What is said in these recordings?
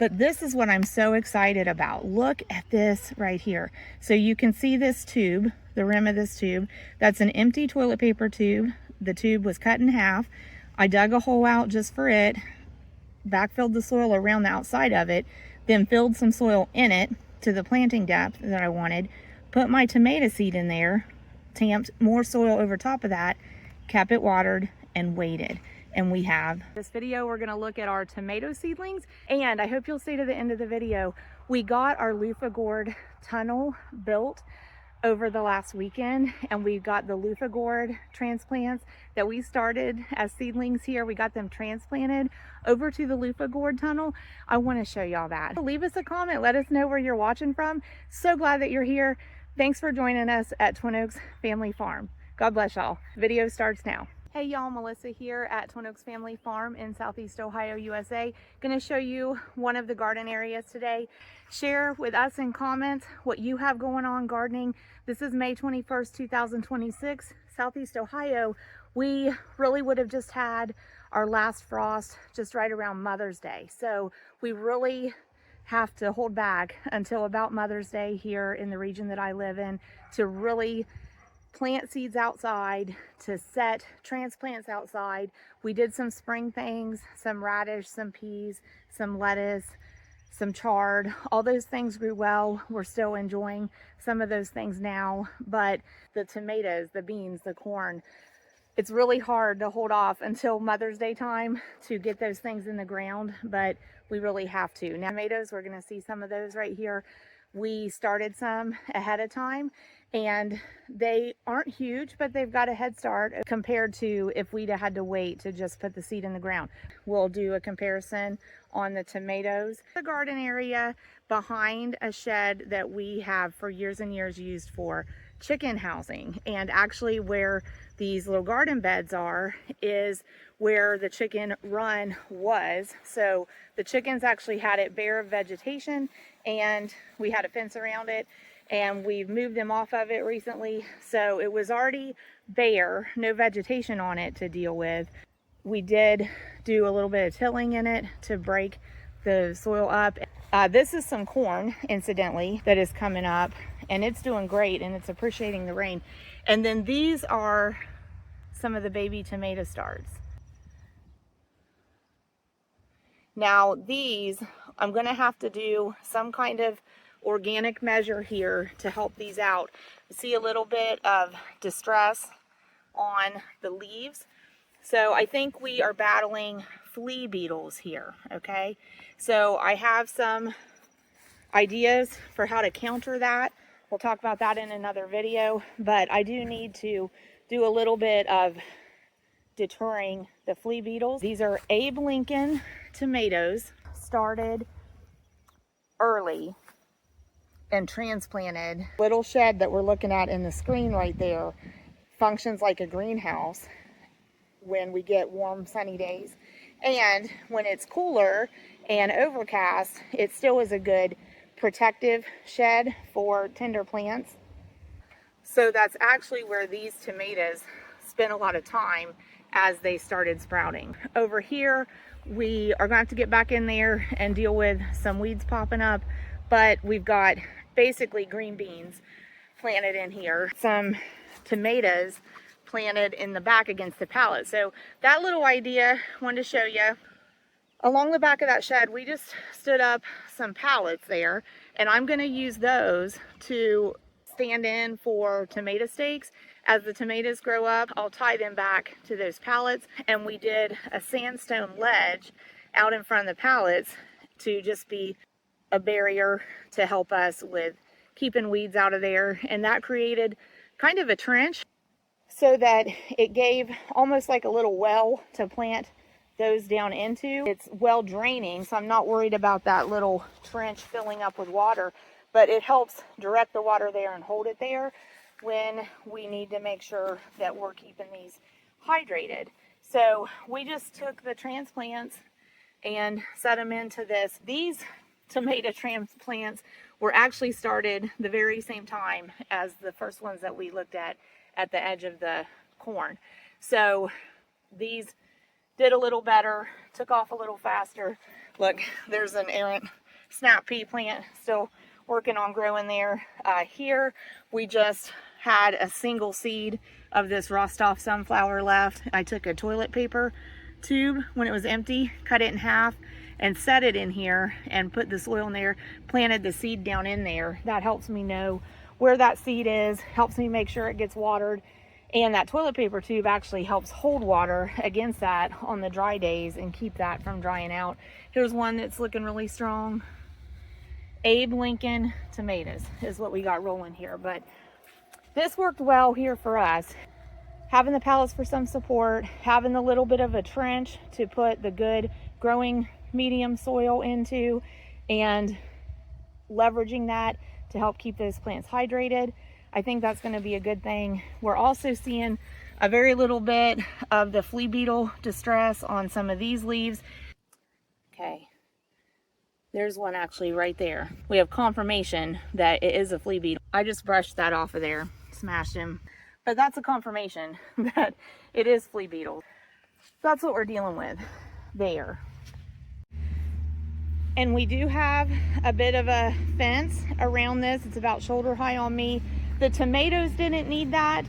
But this is what I'm so excited about. Look at this right here. So you can see this tube, the rim of this tube. That's an empty toilet paper tube. The tube was cut in half. I dug a hole out just for it, backfilled the soil around the outside of it, then filled some soil in it to the planting depth that I wanted, put my tomato seed in there, tamped more soil over top of that, kept it watered, and waited. And we have. This video, we're gonna look at our tomato seedlings, and I hope you'll stay to the end of the video. We got our Luffa Gourd Tunnel built over the last weekend, and we got the Luffa Gourd transplants that we started as seedlings here. We got them transplanted over to the Luffa Gourd Tunnel. I wanna show y'all that. Leave us a comment, let us know where you're watching from. So glad that you're here. Thanks for joining us at Twin Oaks Family Farm. God bless y'all. Video starts now. Hey y'all, Melissa here at Twin Oaks Family Farm in Southeast Ohio, USA. Gonna show you one of the garden areas today. Share with us in comments what you have going on gardening. This is May 21st, 2026, Southeast Ohio. We really would have just had our last frost just right around Mother's Day. So we really have to hold back until about Mother's Day here in the region that I live in to really plant seeds outside, to set transplants outside. We did some spring things, some radish, some peas, some lettuce, some chard. All those things grew well. We're still enjoying some of those things now, but the tomatoes, the beans, the corn, it's really hard to hold off until Mother's Day time to get those things in the ground, but we really have to. Now tomatoes, we're gonna see some of those right here. We started some ahead of time, and they aren't huge, but they've got a head start compared to if we'd had to wait to just put the seed in the ground. We'll do a comparison on the tomatoes. The garden area behind a shed that we have for years and years used for chicken housing, and actually where these little garden beds are is where the chicken run was. So the chickens actually had it bare of vegetation, and we had a fence around it, and we've moved them off of it recently. So it was already bare, no vegetation on it to deal with. We did do a little bit of tilling in it to break the soil up. This is some corn, incidentally, that is coming up, and it's doing great, and it's appreciating the rain. And then these are some of the baby tomato starts. Now these, I'm gonna have to do some kind of organic measure here to help these out. See a little bit of distress on the leaves. So I think we are battling flea beetles here, okay? So I have some ideas for how to counter that. We'll talk about that in another video, but I do need to do a little bit of deterring the flea beetles. These are Abe Lincoln tomatoes, started early and transplanted. Little shed that we're looking at in the screen right there functions like a greenhouse when we get warm sunny days, and when it's cooler and overcast, it still is a good protective shed for tender plants. So that's actually where these tomatoes spent a lot of time as they started sprouting. Over here, we are going to have to get back in there and deal with some weeds popping up, but we've got basically green beans planted in here, some tomatoes planted in the back against the pallet. So that little idea I wanted to show you. Along the back of that shed, we just stood up some pallets there, and I'm going to use those to stand in for tomato stakes. As the tomatoes grow up, I'll tie them back to those pallets, and we did a sandstone ledge out in front of the pallets to just be a barrier to help us with keeping weeds out of there. And that created kind of a trench so that it gave almost like a little well to plant those down into. It's well draining, so I'm not worried about that little trench filling up with water, but it helps direct the water there and hold it there when we need to make sure that we're keeping these hydrated. So we just took the transplants and set them into this. These tomato transplants were actually started the very same time as the first ones that we looked at the edge of the corn. So these did a little better, took off a little faster, Look, there's an errant snap pea plant still working on growing there. Here we just had a single seed of this Rostov sunflower left. I took a toilet paper tube when it was empty, cut it in half, and set it in here and put the soil in there, planted the seed down in there. That helps me know where that seed is, helps me make sure it gets watered. And that toilet paper tube actually helps hold water against that on the dry days and keep that from drying out. Here's one that's looking really strong. Abe Lincoln tomatoes is what we got rolling here. But this worked well here for us. Having the pallets for some support, having a little bit of a trench to put the good growing medium soil into, and leveraging that to help keep those plants hydrated. I think that's going to be a good thing. We're also seeing a very little bit of the flea beetle distress on some of these leaves. Okay, there's one actually right there. We have confirmation that it is a flea beetle. I just brushed that off of there, smashed him. But that's a confirmation that it is flea beetle. That's what we're dealing with there. And we do have a bit of a fence around this. It's about shoulder high on me. The tomatoes didn't need that,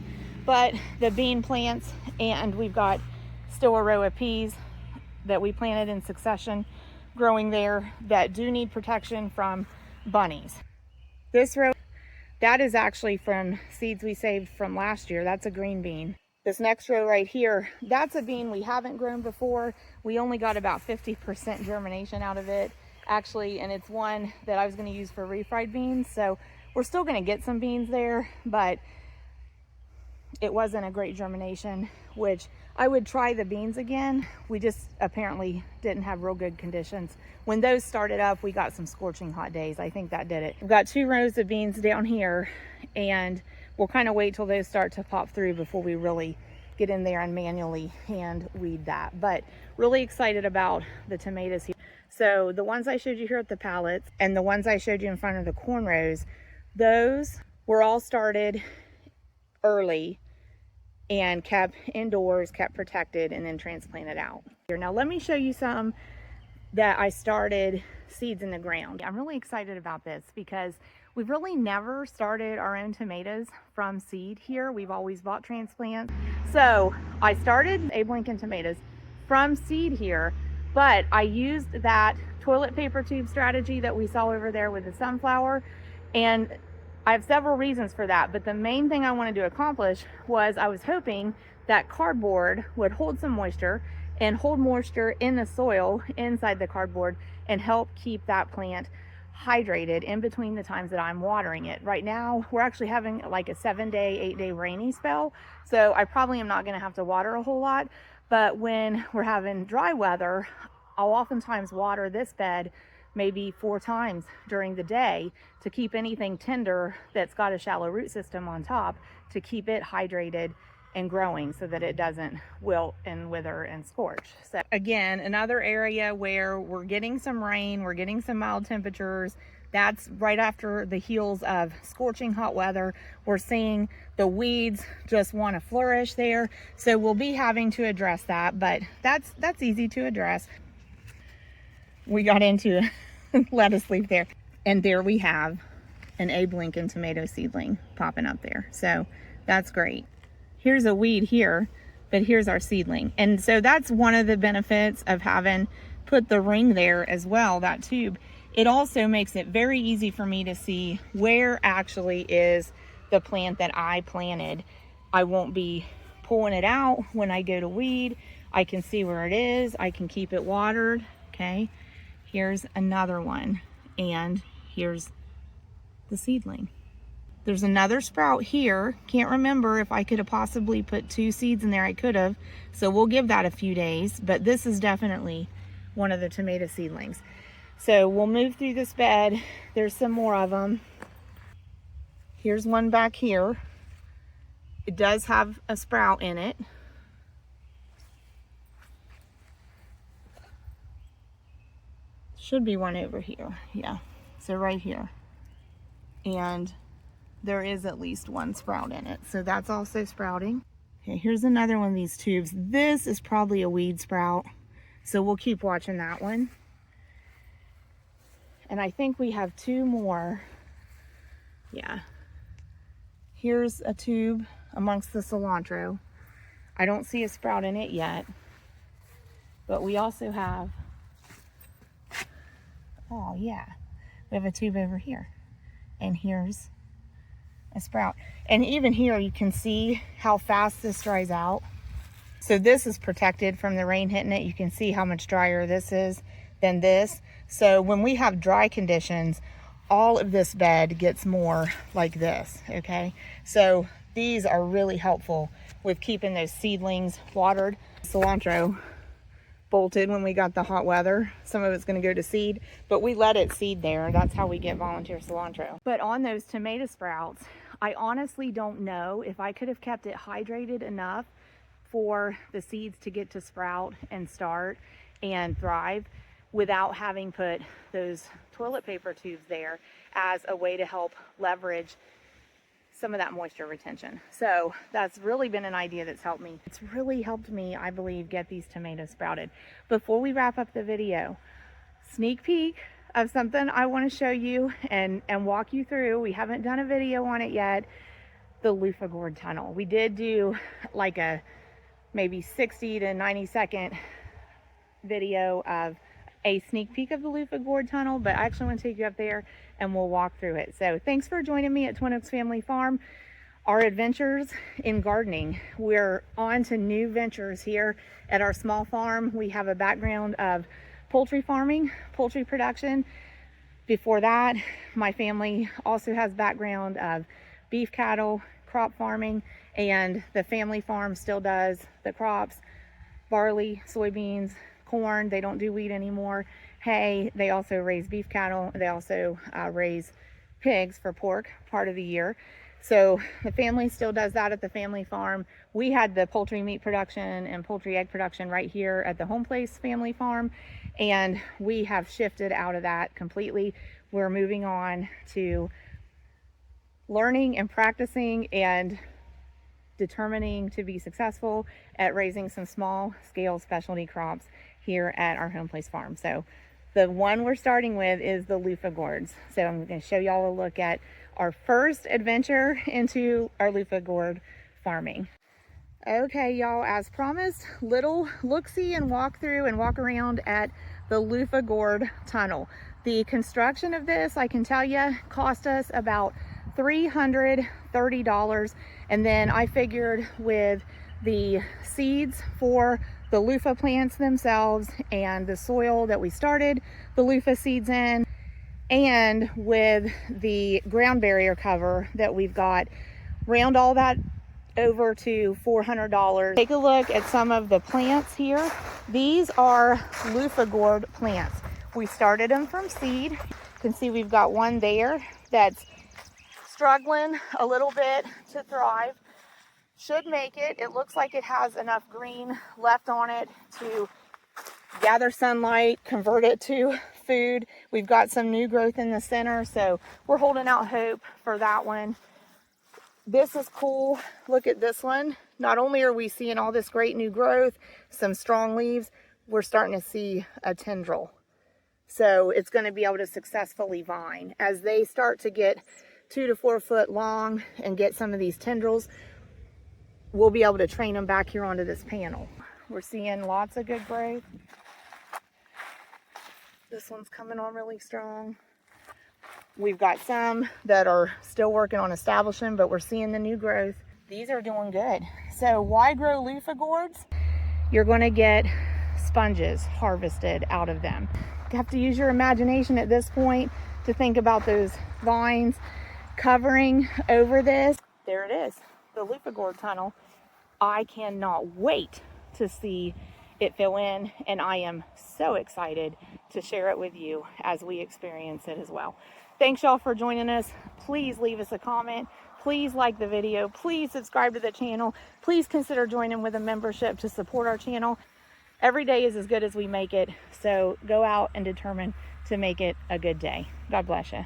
but the bean plants, and we've got still a row of peas that we planted in succession growing there that do need protection from bunnies. This row, that is actually from seeds we saved from last year. That's a green bean. This next row right here, that's a bean we haven't grown before. We only got about 50% germination out of it, actually, and it's one that I was going to use for refried beans. So we're still going to get some beans there, but it wasn't a great germination, which I would try the beans again. We just apparently didn't have real good conditions. When those started up, we got some scorching hot days. I think that did it. We've got 2 rows of beans down here, and we'll kind of wait till those start to pop through before we really get in there and manually hand weed that. But really excited about the tomatoes here. So the ones I showed you here at the pallets and the ones I showed you in front of the corn rows, those were all started early and kept indoors, kept protected, and then transplanted out. Now let me show you some that I started seeds in the ground. I'm really excited about this because we've really never started our own tomatoes from seed here. We've always bought transplants. So I started Abe Lincoln tomatoes from seed here, but I used that toilet paper tube strategy that we saw over there with the sunflower, and I have several reasons for that, but the main thing I wanted to accomplish was I was hoping that cardboard would hold some moisture and hold moisture in the soil inside the cardboard and help keep that plant hydrated in between the times that I'm watering it. Right now, we're actually having like a 7-day, 8-day rainy spell, so I probably am not going to have to water a whole lot, but when we're having dry weather, I'll oftentimes water this bed maybe 4 times during the day to keep anything tender that's got a shallow root system on top, to keep it hydrated and growing so that it doesn't wilt and wither and scorch. So again, another area where we're getting some rain, we're getting some mild temperatures. That's right after the heels of scorching hot weather. We're seeing the weeds just want to flourish there. So we'll be having to address that, but that's easy to address. We got into a lettuce leaf there, and there we have an Abe Lincoln tomato seedling popping up there. So that's great. Here's a weed here, but here's our seedling. And so that's one of the benefits of having put the ring there as well, that tube. It also makes it very easy for me to see where actually is the plant that I planted. I won't be pulling it out when I go to weed. I can see where it is. I can keep it watered. Okay. Here's another one, and here's the seedling. There's another sprout here. Can't remember if I could have possibly put 2 seeds in there. I could have, so we'll give that a few days, but this is definitely one of the tomato seedlings. So we'll move through this bed. There's some more of them. Here's one back here. It does have a sprout in it. Should be one over here. Yeah, so right here. And there is at least one sprout in it. So that's also sprouting. Okay, here's another one of these tubes. This is probably a weed sprout, so we'll keep watching that one. And I think we have 2 more. Yeah. Here's a tube amongst the cilantro. I don't see a sprout in it yet, but we also have, oh yeah, we have a tube over here. And here's a sprout. And even here you can see how fast this dries out. So this is protected from the rain hitting it. You can see how much drier this is than this. So when we have dry conditions, all of this bed gets more like this, okay? So these are really helpful with keeping those seedlings watered. Cilantro bolted when we got the hot weather. Some of it's going to go to seed, but we let it seed there. That's how we get volunteer cilantro. But on those tomato sprouts, I honestly don't know if I could have kept it hydrated enough for the seeds to get to sprout and start and thrive without having put those toilet paper tubes there as a way to help leverage some of that moisture retention. So that's really been an idea that's helped me. It's really helped me, I believe, get these tomatoes sprouted. Before we wrap up the video, sneak peek of something I want to show you and walk you through. We haven't done a video on it yet. The Luffa Gourd Tunnel. We did do like a maybe 60 to 90 second video of a sneak peek of the Luffa Gourd Tunnel, but I actually want to take you up there and we'll walk through it. So thanks for joining me at Twin Oaks Family Farm, our adventures in gardening. We're on to new ventures here at our small farm. We have a background of poultry farming, poultry production. Before that, my family also has background of beef cattle, crop farming, and the family farm still does the crops, barley, soybeans, corn. They don't do wheat anymore. Hay. They also raise beef cattle. They also raise pigs for pork part of the year. So the family still does that at the family farm. We had the poultry meat production and poultry egg production right here at the Home Place family farm, and we have shifted out of that completely. We're moving on to learning and practicing and determining to be successful at raising some small scale specialty crops here at our Home Place farm. So the one we're starting with is the Luffa Gourds. So I'm going to show y'all a look at our first adventure into our Luffa Gourd farming. Okay, y'all, as promised, little look-see and walk through and walk around at the Luffa Gourd Tunnel. The construction of this, I can tell you, cost us about $330, and then I figured with the seeds for the loofah plants themselves and the soil that we started the loofah seeds in, and with the ground barrier cover that we've got, round all that over to $400. Take a look at some of the plants here. These are Luffa Gourd plants. We started them from seed. You can see we've got one there that's struggling a little bit to thrive. Should make it. It looks like it has enough green left on it to gather sunlight, convert it to food. We've got some new growth in the center, so we're holding out hope for that one. This is cool. Look at this one. Not only are we seeing all this great new growth, some strong leaves, we're starting to see a tendril. So it's going to be able to successfully vine. As they start to get 2 to 4 foot long and get some of these tendrils, we'll be able to train them back here onto this panel. We're seeing lots of good growth. This one's coming on really strong. We've got some that are still working on establishing, but we're seeing the new growth. These are doing good. So why grow Luffa Gourds? You're going to get sponges harvested out of them. You have to use your imagination at this point to think about those vines covering over this. There it is, the Luffa Gourd Tunnel. I cannot wait to see it fill in, and I am so excited to share it with you as we experience it as well. Thanks y'all for joining us. Please leave us a comment. Please like the video. Please subscribe to the channel. Please consider joining with a membership to support our channel. Every day is as good as we make it, so go out and determine to make it a good day. God bless you.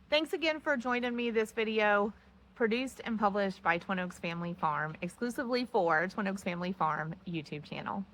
Thanks again for joining me this video, produced and published by Twin Oaks Family Farm, exclusively for Twin Oaks Family Farm YouTube channel.